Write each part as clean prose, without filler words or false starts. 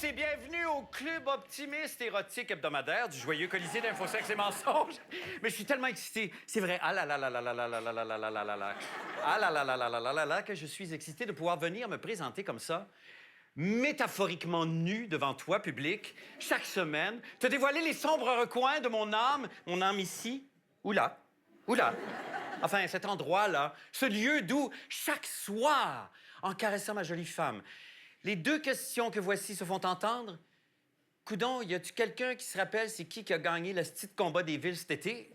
tous et bienvenue au Club optimiste érotique hebdomadaire du joyeux Colisée d'infosex et mensonges. Mais je suis tellement excité. C'est vrai. Ah là là là là là là là là là là là là là là. Ah là là là là là là là là que je suis excité de pouvoir venir me présenter comme ça, métaphoriquement nu devant toi, public, chaque semaine, te dévoiler les sombres recoins de mon âme ici, ou là, ou là. Enfin, cet endroit-là, ce lieu d'où, chaque soir, en caressant ma jolie femme, les deux questions que voici se font entendre. Coudon, y a-tu quelqu'un qui se rappelle c'est qui a gagné le petit combat des villes cet été?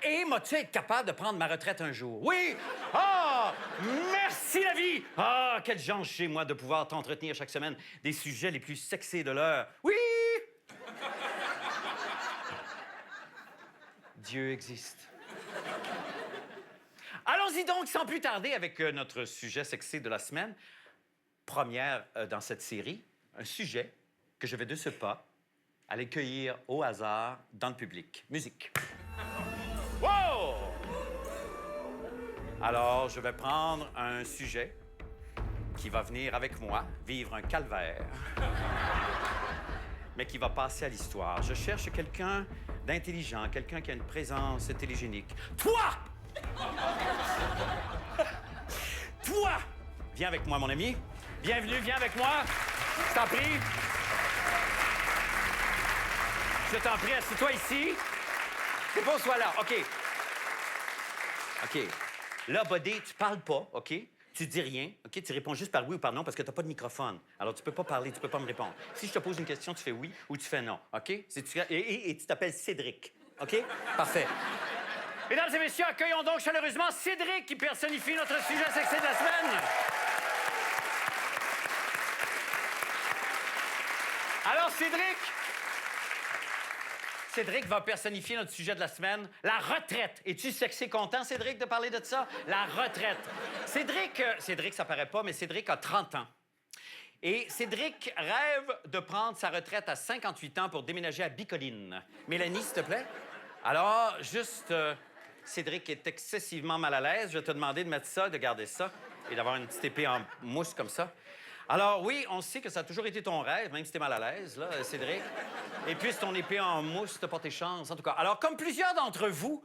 Et m'as-tu être capable de prendre ma retraite un jour? Oui! Ah! Merci la vie! Ah, quelle chance chez moi de pouvoir t'entretenir chaque semaine des sujets les plus sexés de l'heure. Oui! Dieu existe. Allons-y donc, sans plus tarder, avec notre sujet sexy de la semaine. Première dans cette série, un sujet que je vais de ce pas aller cueillir au hasard dans le public. Musique. Wow! Alors, je vais prendre un sujet qui va venir avec moi vivre un calvaire, mais qui va passer à l'histoire. Je cherche quelqu'un d'intelligent, quelqu'un qui a une présence télégénique. Toi! Toi! Viens avec moi, mon ami. Bienvenue, viens avec moi. Je t'en prie. Je t'en prie, assieds-toi ici. C'est bon, sois là. OK. OK. Là, Buddy, tu parles pas, OK? Tu dis rien, OK? Tu réponds juste par oui ou par non parce que t'as pas de microphone. Alors, tu peux pas parler, tu peux pas me répondre. Si je te pose une question, tu fais oui ou tu fais non, OK? Et tu t'appelles Cédric, OK? Parfait. Mesdames et messieurs, accueillons donc chaleureusement Cédric qui personnifie notre sujet sexy de la semaine. Alors, Cédric va personnifier notre sujet de la semaine, la retraite. Es-tu sexy content, Cédric, de parler de ça? La retraite. Cédric, ça paraît pas, mais Cédric a 30 ans. Et Cédric rêve de prendre sa retraite à 58 ans pour déménager à Bicoline. Mélanie, s'il te plaît? Alors, juste... Cédric est excessivement mal à l'aise. Je vais te demander de mettre ça, de garder ça et d'avoir une petite épée en mousse comme ça. Alors oui, on sait que ça a toujours été ton rêve, même si t'es mal à l'aise, là, Cédric. Et puis, ton épée en mousse te porte chance, en tout cas. Alors, comme plusieurs d'entre vous,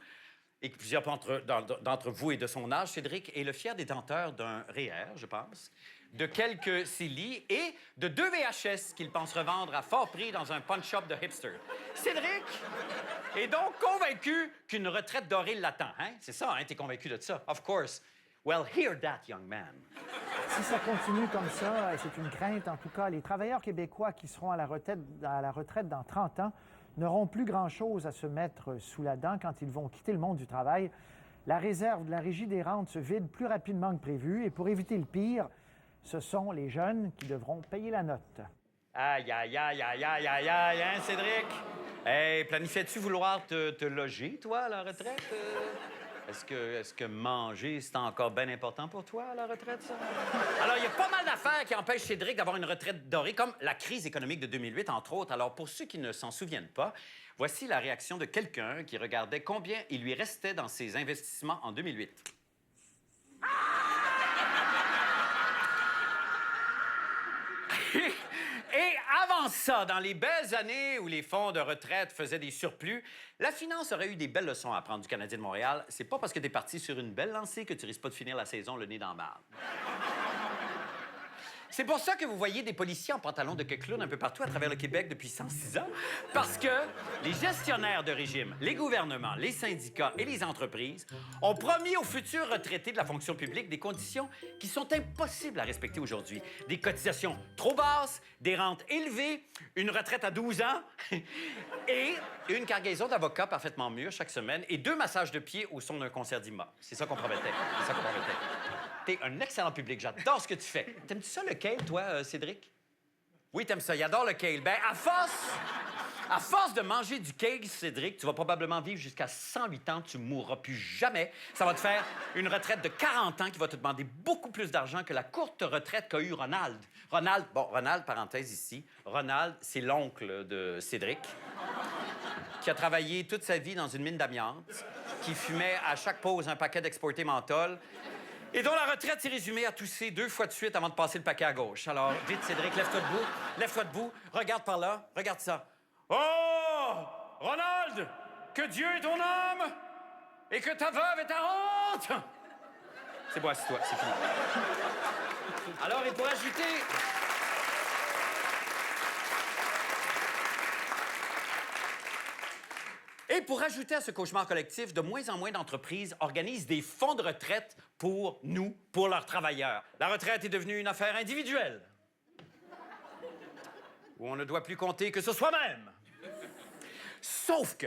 et que plusieurs d'entre vous et de son âge, Cédric est le fier détenteur d'un REER, je pense, de quelques CELI et de 2 VHS qu'il pense revendre à fort prix dans un punch-up de hipster. Cédric est donc convaincu qu'une retraite dorée l'attend, hein? C'est ça, hein? T'es convaincu de ça? Of course. Well, hear that, young man. Si ça continue comme ça, et c'est une crainte en tout cas, les travailleurs québécois qui seront à la retraite dans 30 ans n'auront plus grand-chose à se mettre sous la dent quand ils vont quitter le monde du travail. La réserve de la Régie des rentes se vide plus rapidement que prévu et pour éviter le pire, ce sont les jeunes qui devront payer la note. Aïe, aïe, aïe, aïe, aïe, aïe, aïe, hein, Cédric? Hey, planifiais-tu vouloir te loger, toi, à la retraite? Est-ce que manger, c'est encore bien important pour toi, à la retraite, ça? Alors, il y a pas mal d'affaires qui empêchent Cédric d'avoir une retraite dorée, comme la crise économique de 2008, entre autres. Alors, pour ceux qui ne s'en souviennent pas, voici la réaction de quelqu'un qui regardait combien il lui restait dans ses investissements en 2008. Et avant ça, dans les belles années où les fonds de retraite faisaient des surplus, la finance aurait eu des belles leçons à apprendre du Canadien de Montréal. C'est pas parce que t'es parti sur une belle lancée que tu risques pas de finir la saison le nez dans la marde. C'est pour ça que vous voyez des policiers en pantalon de clown un peu partout à travers le Québec depuis 106 ans. Parce que les gestionnaires de régime, les gouvernements, les syndicats et les entreprises ont promis aux futurs retraités de la fonction publique des conditions qui sont impossibles à respecter aujourd'hui. Des cotisations trop basses, des rentes élevées, une retraite à 12 ans et une cargaison d'avocats parfaitement mûrs chaque semaine et 2 massages de pieds au son d'un concert d'Ima. C'est ça qu'on promettait. C'est ça qu'on promettait. T'es un excellent public. J'adore ce que tu fais. T'aimes-tu ça, le kale, toi, Cédric? Oui, t'aimes ça. Il adore le kale. Ben, à force de manger du kale, Cédric, tu vas probablement vivre jusqu'à 108 ans. Tu mourras plus jamais. Ça va te faire une retraite de 40 ans qui va te demander beaucoup plus d'argent que la courte retraite qu'a eu Ronald. Ronald, parenthèse ici. Ronald, c'est l'oncle de Cédric, qui a travaillé toute sa vie dans une mine d'amiante, qui fumait à chaque pause un paquet d'exporté menthol, Et dont la retraite s'est résumée à tousser 2 fois de suite avant de passer le paquet à gauche. Alors, vite, Cédric, lève-toi debout. Lève-toi debout. Regarde par là. Regarde ça. Oh! Ronald! Que Dieu ait ton âme! Et que ta veuve ait ta honte! C'est bon, assis-toi, c'est fini. Alors, et pour ajouter... Et pour ajouter à ce cauchemar collectif, de moins en moins d'entreprises organisent des fonds de retraite pour nous, pour leurs travailleurs. La retraite est devenue une affaire individuelle, où on ne doit plus compter que sur soi-même. Sauf que...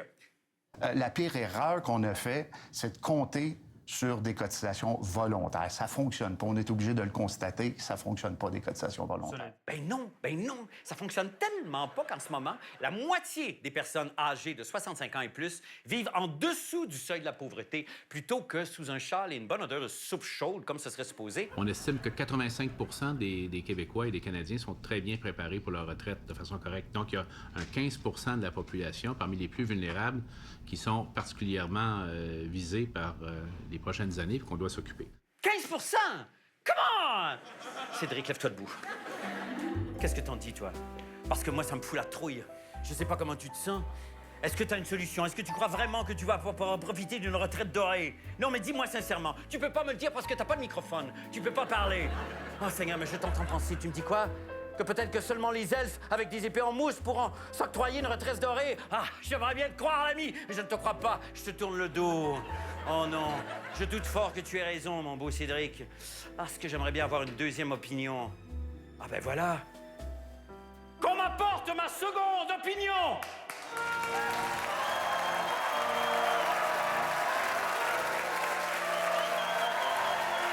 La pire erreur qu'on a fait, c'est de compter sur des cotisations volontaires. Ça fonctionne pas. On est obligé de le constater. Ça fonctionne pas, des cotisations volontaires. Ben non. Ça fonctionne tellement pas qu'en ce moment, la moitié des personnes âgées de 65 ans et plus vivent en dessous du seuil de la pauvreté plutôt que sous un châle et une bonne odeur de soupe chaude, comme ce serait supposé. On estime que 85 des Québécois et des Canadiens sont très bien préparés pour leur retraite de façon correcte. Donc, il y a un 15 de la population, parmi les plus vulnérables, qui sont particulièrement visés par les prochaines années et qu'on doit s'occuper. 15 Come on! Cédric, lève-toi debout. Qu'est-ce que t'en dis, toi? Parce que moi, ça me fout la trouille. Je sais pas comment tu te sens. Est-ce que t'as une solution? Est-ce que tu crois vraiment que tu vas pouvoir profiter d'une retraite dorée? Non, mais dis-moi sincèrement. Tu peux pas me le dire parce que t'as pas de microphone. Tu peux pas parler. Oh, Seigneur, mais je t'entends penser. Tu me dis quoi? Que peut-être que seulement les elfes avec des épées en mousse pourront s'octroyer une retraite dorée. Ah, j'aimerais bien te croire, l'ami, mais je ne te crois pas. Je te tourne le dos. Oh non, je doute fort que tu aies raison, mon beau Cédric. Ah, ce que j'aimerais bien avoir une deuxième opinion. Ah ben voilà. Qu'on m'apporte ma seconde opinion!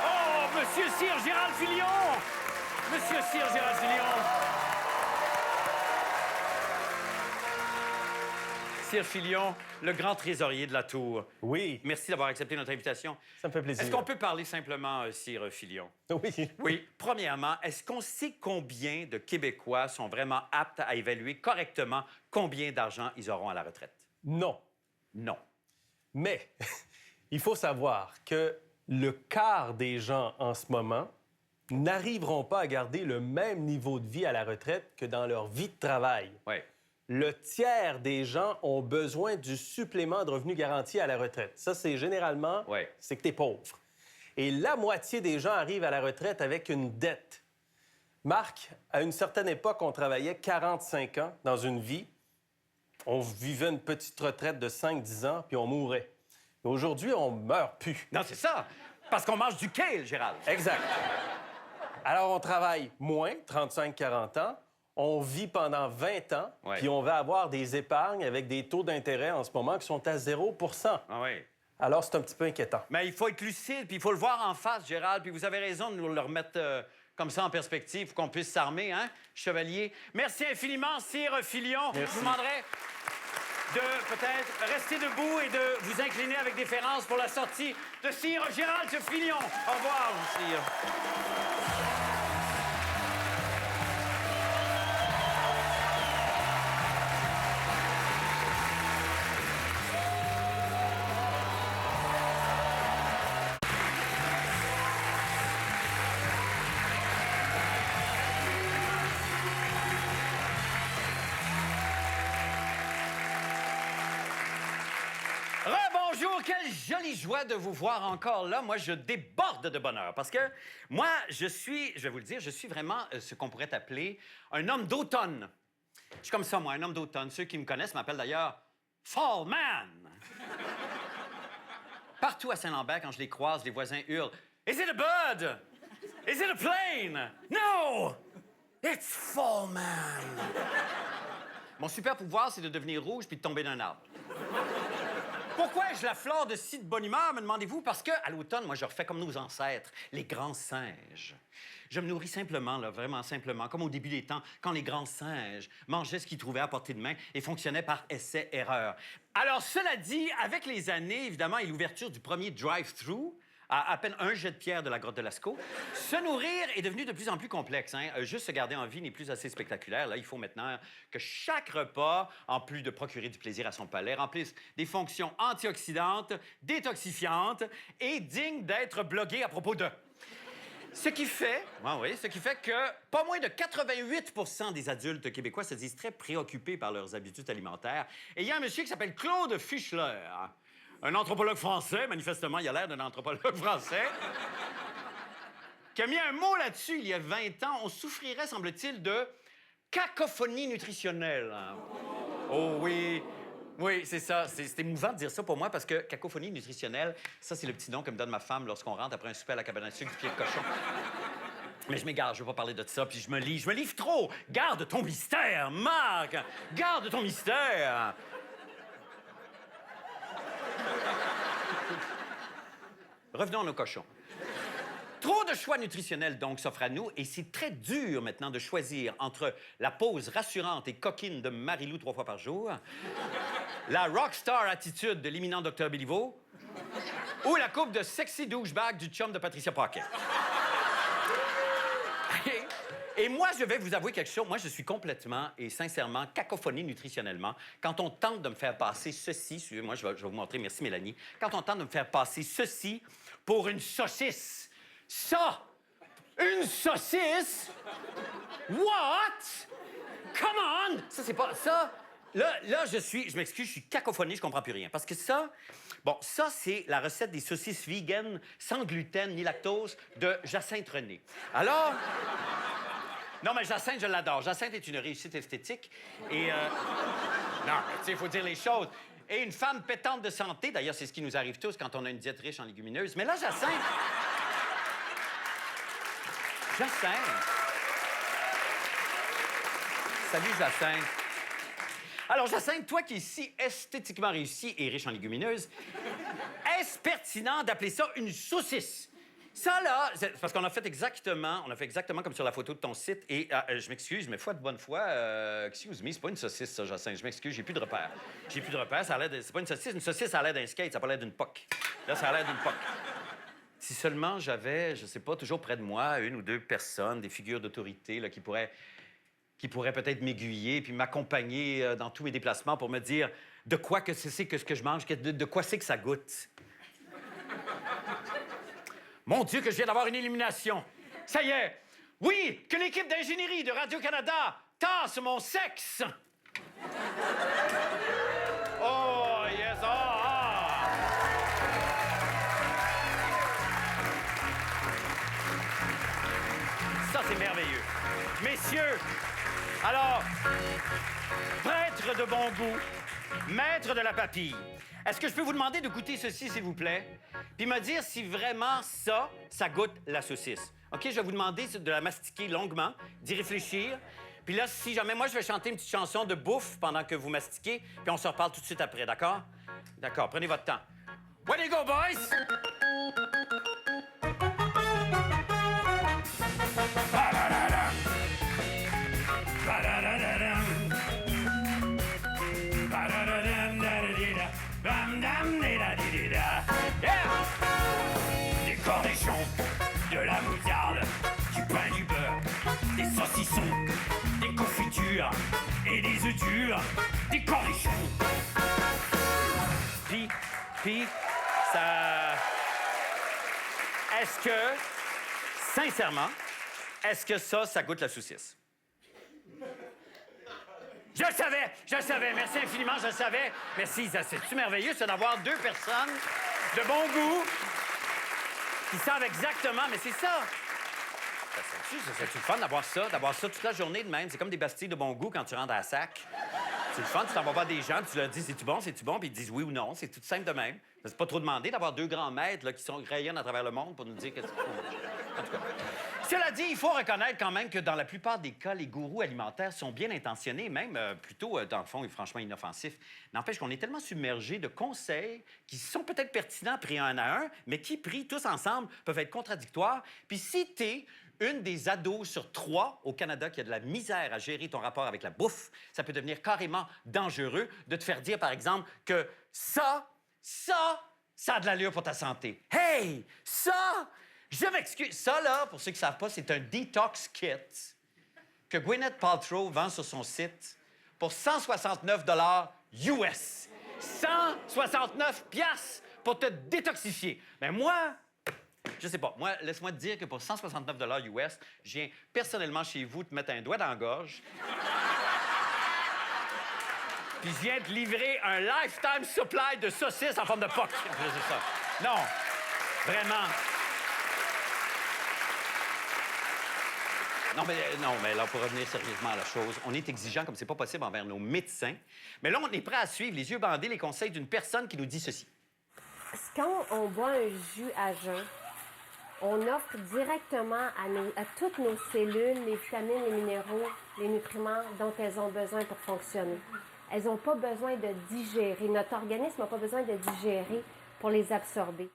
Oh, Monsieur Sir Gérald Filion! Monsieur Sir Gérald Filion! Sir Filion, le grand trésorier de la Tour. Oui, Merci d'avoir accepté notre invitation. ça me fait plaisir. Est-ce qu'on peut parler simplement, Sir Filion? Oui. Oui. Premièrement, est-ce qu'on sait combien de Québécois sont vraiment aptes à évaluer correctement combien d'argent ils auront à la retraite? Non. Non. Mais il faut savoir que le quart des gens en ce moment n'arriveront pas à garder le même niveau de vie à la retraite que dans leur vie de travail. Oui. Le tiers des gens ont besoin du supplément de revenu garanti à la retraite. Ça, c'est généralement, Ouais. c'est que tu es pauvre. Et la moitié des gens arrivent à la retraite avec une dette. Marc, à une certaine époque, on travaillait 45 ans dans une vie. On vivait une petite retraite de 5-10 ans, puis on mourait. Mais aujourd'hui, on meurt plus. Non, c'est ça. Parce qu'on mange du kale, Gérald. Exact. Alors, on travaille moins, 35-40 ans. On vit pendant 20 ans, Ouais. puis on va avoir des épargnes avec des taux d'intérêt en ce moment qui sont à 0 Ah oui. Alors, c'est un petit peu inquiétant. Mais il faut être lucide, puis il faut le voir en face, Gérald. Puis vous avez raison de nous le remettre comme ça en perspective pour qu'on puisse s'armer, hein, chevalier. Merci infiniment, Sir Filion. Je vous demanderai de peut-être rester debout et de vous incliner avec déférence pour la sortie de Sir Gérald Filion. Au revoir, Sir. Rebonjour, quelle jolie joie de vous voir encore là. Moi, je déborde de bonheur parce que moi, je vais vous le dire, je suis vraiment ce qu'on pourrait appeler un homme d'automne. Je suis comme ça, moi, un homme d'automne. Ceux qui me connaissent m'appellent d'ailleurs Fall Man. Partout à Saint-Lambert, quand je les croise, les voisins hurlent « Is it a bird? Is it a plane? No! It's Fall Man! » Mon super pouvoir, c'est de devenir rouge puis de tomber d'un arbre. Pourquoi ai-je la flore de si de bonne humeur, me demandez-vous? Parce qu'à l'automne, moi, je refais comme nos ancêtres, les grands singes. Je me nourris simplement, là, vraiment simplement, comme au début des temps, quand les grands singes mangeaient ce qu'ils trouvaient à portée de main et fonctionnaient par essai-erreur. Alors, cela dit, avec les années, évidemment, et l'ouverture du premier drive-thru, à peine un jet de pierre de la grotte de Lascaux. Se nourrir est devenu de plus en plus complexe. Hein? Juste se garder en vie n'est plus assez spectaculaire. Là, il faut maintenant que chaque repas, en plus de procurer du plaisir à son palais, remplisse des fonctions antioxydantes, détoxifiantes et dignes d'être bloguées à propos de... Ce qui fait que pas moins de 88 des adultes québécois se disent très préoccupés par leurs habitudes alimentaires. Et il y a un monsieur qui s'appelle Claude Fischler, un anthropologue français, manifestement, il a l'air d'un anthropologue français, qui a mis un mot là-dessus il y a 20 ans. On souffrirait, semble-t-il, de cacophonie nutritionnelle. Oh oui... Oui, c'est ça. C'est émouvant de dire ça pour moi parce que cacophonie nutritionnelle, ça, c'est le petit nom que me donne ma femme lorsqu'on rentre après un souper à la cabane à sucre du pied de cochon. Mais je m'égare, je veux pas parler de ça, puis je me livre trop. Garde ton mystère, Marc! Garde ton mystère! Revenons à nos cochons. Trop de choix nutritionnels, donc, s'offrent à nous, et c'est très dur maintenant de choisir entre la pose rassurante et coquine de Marie-Lou 3 fois par jour, la rockstar attitude de l'imminent Dr Béliveau, ou la coupe de sexy douchebag du chum de Patricia Paquet. Et moi, je vais vous avouer quelque chose. Moi, je suis complètement et sincèrement cacophonie nutritionnellement. Quand on tente de me faire passer ceci... Suivez-moi, je vais vous montrer. Merci, Mélanie. Quand on tente de me faire passer ceci pour une saucisse... Ça! Une saucisse? What? Come on! Ça, c'est pas... Ça... Là, je m'excuse, je suis cacophonie, je comprends plus rien. Parce que ça... Bon, ça, c'est la recette des saucisses vegan, sans gluten ni lactose, de Jacinthe René. Alors... Non, mais Jacinthe, je l'adore. Jacinthe est une réussite esthétique. Et... Non, tu sais, il faut dire les choses. Et une femme pétante de santé. D'ailleurs, c'est ce qui nous arrive tous quand on a une diète riche en légumineuses. Mais là, Jacinthe... Jacinthe. Salut, Jacinthe. Alors, Jacinthe, toi qui es si esthétiquement réussi et riche en légumineuses, est-ce pertinent d'appeler ça une saucisse? Ça, là, c'est parce qu'on a fait exactement comme sur la photo de ton site. Et je m'excuse, mais foi de bonne foi, excuse me, c'est pas une saucisse, ça, Jacinthe. Je m'excuse, j'ai plus de repères. Ça a l'air de... C'est pas une saucisse. Une saucisse, ça a l'air d'un skate, ça a pas l'air d'une poque. Là, ça a l'air d'une poque. Si seulement j'avais, je sais pas, toujours près de moi, une ou deux personnes, des figures d'autorité là, qui pourraient peut-être m'aiguiller puis m'accompagner dans tous mes déplacements pour me dire de quoi que c'est que ce que je mange, de quoi c'est que ça goûte. Mon Dieu, que je viens d'avoir une illumination. Ça y est. Oui, que l'équipe d'ingénierie de Radio-Canada tasse mon sexe. Oh, yes, Ça, c'est merveilleux. Messieurs, alors, prêtre de bon goût, maître de la papille, est-ce que je peux vous demander de goûter ceci, s'il vous plaît? Puis me dire si vraiment ça goûte la saucisse. OK? Je vais vous demander de la mastiquer longuement, d'y réfléchir. Puis là, si jamais moi, je vais chanter une petite chanson de bouffe pendant que vous mastiquez, puis on se reparle tout de suite après, d'accord? D'accord, prenez votre temps. Where do you go, boys? Des cornichons, de la moutarde, du pain, du beurre, des saucissons, des confitures et des œufs durs, des cornichons. Puis, ça... Est-ce que, sincèrement, ça goûte la saucisse? Je le savais. Merci infiniment, je le savais. Merci, c'est-tu merveilleux, ça, d'avoir deux personnes de bon goût qui savent exactement, mais c'est ça. C'est le fun d'avoir ça toute la journée de même. C'est comme des bastilles de bon goût quand tu rentres à la sac. C'est le fun, tu t'en vas voir des gens, tu leur dis c'est-tu bon, puis ils disent oui ou non. C'est tout simple de même. C'est pas trop demandé d'avoir deux grands maîtres là, qui rayonnent à travers le monde pour nous dire qu'est-ce qu'il faut. En tout cas. Cela dit, il faut reconnaître quand même que dans la plupart des cas, les gourous alimentaires sont bien intentionnés, même plutôt, dans le fond, et franchement inoffensifs. N'empêche qu'on est tellement submergé de conseils qui sont peut-être pertinents pris un à un, mais qui, pris tous ensemble, peuvent être contradictoires. Puis si t'es une des ados sur 3 au Canada qui a de la misère à gérer ton rapport avec la bouffe, ça peut devenir carrément dangereux de te faire dire, par exemple, que ça Ça a de l'allure pour ta santé. Hey! Ça, je m'excuse. Ça, là, pour ceux qui ne savent pas, c'est un detox kit que Gwyneth Paltrow vend sur son site pour 169 US. 169 piastres pour te détoxifier. Mais moi, je sais pas. Moi, laisse-moi te dire que pour 169 US, je viens personnellement chez vous te mettre un doigt dans la gorge. Puis je viens te livrer un lifetime supply de saucisses en forme de POC. C'est ça. Non, vraiment. Non, mais là, pour revenir sérieusement à la chose, on est exigeant comme c'est pas possible envers nos médecins. Mais là, on est prêt à suivre, les yeux bandés, les conseils d'une personne qui nous dit ceci. Quand on boit un jus à jeun, on offre directement à toutes nos cellules les vitamines, les minéraux, les nutriments dont elles ont besoin pour fonctionner. Elles n'ont pas besoin de digérer. Notre organisme n'a pas besoin de digérer pour les absorber.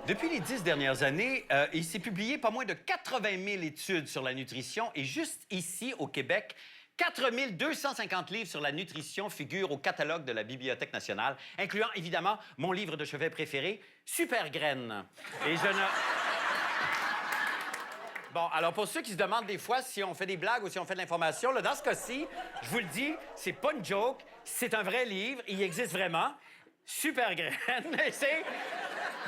Depuis les 10 dernières années, il s'est publié pas moins de 80 000 études sur la nutrition et juste ici, au Québec, 4 250 livres sur la nutrition figurent au catalogue de la Bibliothèque nationale, incluant évidemment mon livre de chevet préféré, Super Graines. Et je ne... Bon, alors pour ceux qui se demandent des fois si on fait des blagues ou si on fait de l'information, là, dans ce cas-ci, je vous le dis, c'est pas une joke, c'est un vrai livre, il existe vraiment. Super Graines, c'est...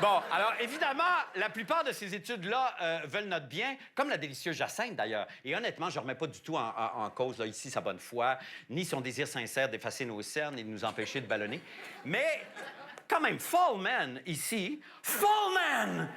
Bon, alors évidemment, la plupart de ces études-là veulent notre bien, comme la délicieuse Jacinthe d'ailleurs. Et honnêtement, je ne remets pas du tout en cause là, ici sa bonne foi, ni son désir sincère d'effacer nos cernes et de nous empêcher de ballonner. Mais quand même, Fallman, ici, Fallman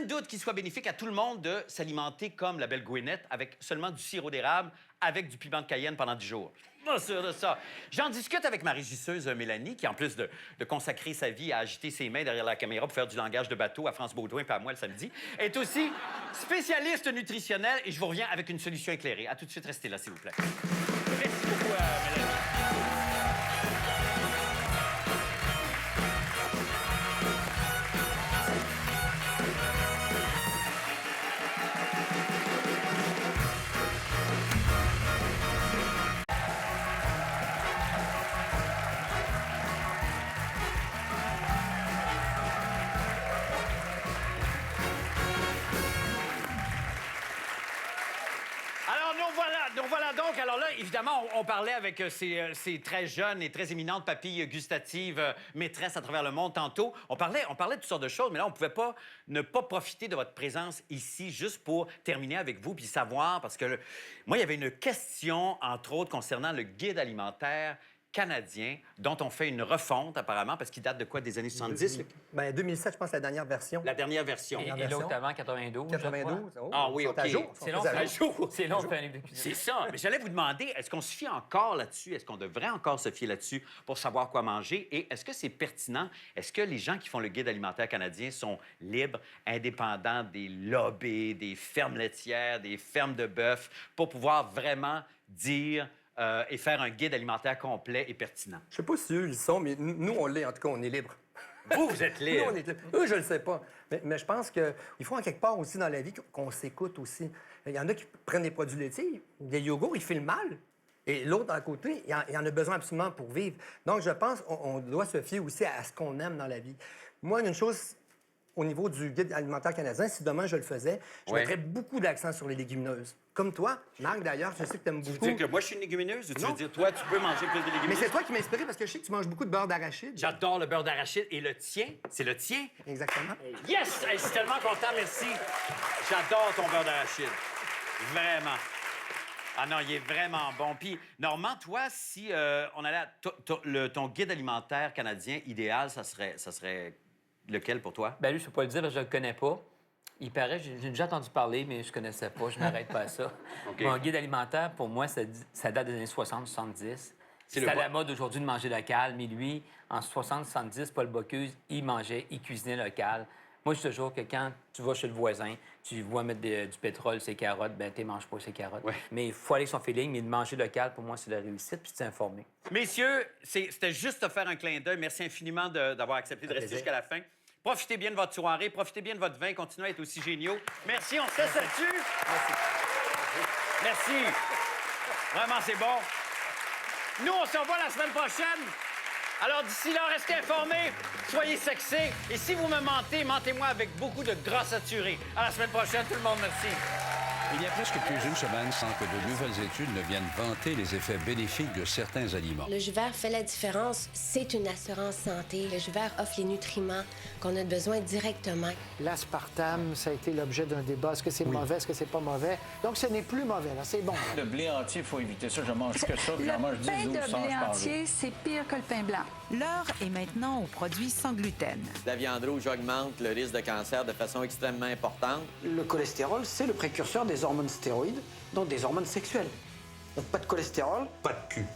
doute qu'il soit bénéfique à tout le monde de s'alimenter comme la belle Gwyneth avec seulement du sirop d'érable avec du piment de Cayenne pendant 10 jours. Pas sûr de ça. J'en discute avec ma régisseuse Mélanie, qui, en plus de consacrer sa vie à agiter ses mains derrière la caméra pour faire du langage de bateau à France Baudouin et à moi le samedi, est aussi spécialiste nutritionnelle et je vous reviens avec une solution éclairée. À tout de suite, restez là, s'il vous plaît. Merci beaucoup, Mélanie. Nous voilà donc. Alors là, évidemment, on parlait avec ces très jeunes et très éminentes papilles gustatives maîtresses à travers le monde tantôt. On parlait de toutes sortes de choses, mais là, on pouvait pas ne pas profiter de votre présence ici juste pour terminer avec vous puis savoir, parce que moi, il y avait une question, entre autres, concernant le guide alimentaire canadien, dont on fait une refonte, apparemment, parce qu'il date de quoi, des années 70? Bien, 2007, je pense, la dernière version. La dernière version. Et l'autre avant, 92. 92. Oh, Ah oui, ils OK. sont à jour. C'est long, À jour. c'est long de faire un livre de cuisine. C'est ça. Mais j'allais vous demander, est-ce qu'on se fie encore là-dessus? Est-ce qu'on devrait encore se fier là-dessus pour savoir quoi manger? Et est-ce que c'est pertinent? Est-ce que les gens qui font le guide alimentaire canadien sont libres, indépendants des lobbies, des fermes laitières, des fermes de bœuf, pour pouvoir vraiment dire et faire un guide alimentaire complet et pertinent? Je sais pas si eux, ils sont, mais nous, on l'est. En tout cas, on est libre. Vous êtes Nous, libre. on est libre. Eux, je le sais pas. Mais je pense qu'il faut en quelque part aussi dans la vie qu'on s'écoute aussi. Il y en a qui prennent des produits laitiers, des yogourts, ils filent mal. Et l'autre, à côté, il en a besoin absolument pour vivre. Donc, je pense qu'on doit se fier aussi à ce qu'on aime dans la vie. Moi, une chose, au niveau du guide alimentaire canadien, si demain je le faisais, je mettrais beaucoup d'accent sur les légumineuses. Comme toi, Marc, d'ailleurs, je sais que tu aimes beaucoup. Tu veux dire que moi, je suis une légumineuse ou tu Non. veux dire, toi, tu peux manger plus de légumineuses? Mais c'est toi qui m'as inspiré parce que je sais que tu manges beaucoup de beurre d'arachide. J'adore le beurre d'arachide. Et le tien? C'est le tien? Exactement. Yes! Hey, je suis tellement content, merci. J'adore ton beurre d'arachide. Vraiment. Ah non, il est vraiment bon. Puis, Normand, toi, si on allait à ton guide alimentaire canadien idéal, ça serait lequel pour toi? Ben lui, je peux pas le dire parce que je le connais pas. Il paraît, j'ai déjà entendu parler, mais je connaissais pas, je m'arrête pas à ça. OK. Mon guide alimentaire, pour moi, ça date des années 60-70. C'est C'est le à la quoi? mode aujourd'hui de manger local, mais lui, en 60-70, Paul Bocuse, il cuisinait local. Moi, je dis toujours que quand tu vas chez le voisin, tu vois mettre du pétrole, ses carottes, ben tu manges pas ses carottes. Ouais. Mais il faut aller avec son feeling, mais de manger local, pour moi, c'est la réussite, puis de s'informer. Messieurs, c'était juste te faire un clin d'œil. Merci infiniment d'avoir accepté de rester plaisir. jusqu'à la fin. Profitez bien de votre soirée, profitez bien de votre vin, continuez à être aussi géniaux. Merci, on se laisse là-dessus. Merci. Vraiment, c'est bon. Nous, on se revoit la semaine prochaine. Alors, d'ici là, restez informés, soyez sexés. Et si vous me mentez, mentez-moi avec beaucoup de gras saturé. À la semaine prochaine, tout le monde, merci. Il y a presque plus d'une semaine sans que de nouvelles études ne viennent vanter les effets bénéfiques de certains aliments. Le jus vert fait la différence. C'est une assurance santé. Le jus vert offre les nutriments qu'on a besoin directement. L'aspartame, ça a été l'objet d'un débat. Est-ce que c'est mauvais, est-ce que c'est pas mauvais? Donc, ce n'est plus mauvais, là, c'est bon. Le blé entier, il faut éviter ça. Je mange que ça, puis j'en mange 10 Le pain 12 de sans blé parler. entier, c'est pire que le pain blanc. L'heure est maintenant aux produits sans gluten. La viande rouge augmente le risque de cancer de façon extrêmement importante. Le cholestérol, c'est le précurseur des hormones stéroïdes, donc des hormones sexuelles. Donc pas de cholestérol. Pas de cul.